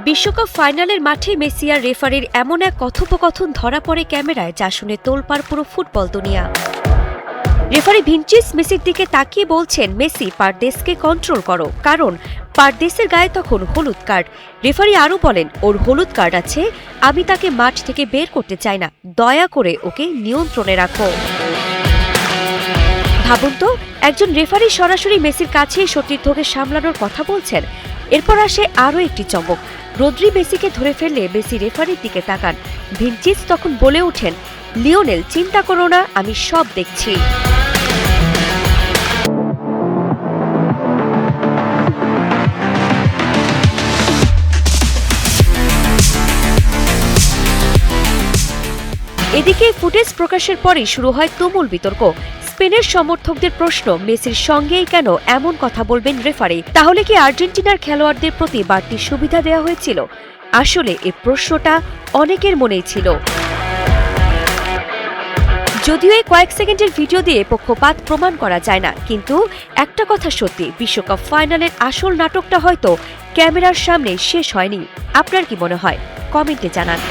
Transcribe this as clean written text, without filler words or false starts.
বিশ্বকাপ ফাইনালের মাঠে মেসি আর রেফারির এমন এক কথোপকথন ধরা পড়ে ক্যামেরায়, যা শুনে তোলপাড় পুরো ফুটবল দুনিয়া। রেফারি ভিনচিস মেসির দিকে তাকিয়ে বলছেন, মেসি, পারদেসকে কন্ট্রোল করো, কারণ পারদেসের গায়ে তখন হলুদ কার্ড। রেফারি আরও বলেন, ওর হলুদ কার্ড আছে, আমি তাকে মাঠ থেকে বের করতে চাই না, দয়া করে ওকে নিয়ন্ত্রণে রাখো। ভাবুন তো, একজন রেফারি সরাসরি মেসির কাছে সতীর্থকে সামলানোর কথা বলছেন। এরপর আসে আরও একটি চমক। রদ্রি মেসিকে ধরে ফেললে মেসি রেফারির দিকে তাকান। ভিনচিস তখন বলে ওঠেন, লিওনেল, চিন্তা করো না, আমি সব দেখছি। এদিকে ফুটেজ প্রকাশের পরই শুরু হয় তুমুল বিতর্ক। স্পেনের সমর্থকদের প্রশ্ন, মেসির সঙ্গেই কেন এমন কথা বলবেন রেফারি? তাহলে কি আর্জেন্টিনার খেলোয়াড়দের প্রতি বাড়তি সুবিধা দেওয়া হয়েছিল? আসলে এই প্রশ্নটা অনেকের মনেই ছিল। যদিও এই কয়েক সেকেন্ডের ভিডিও দিয়ে পক্ষপাত প্রমাণ করা যায় না, কিন্তু একটা কথা সত্যি, বিশ্বকাপ ফাইনালের আসল নাটকটা হয়তো ক্যামেরার সামনে শেষ হয়নি। আপনার কি মনে হয়? কমেন্টে জানান।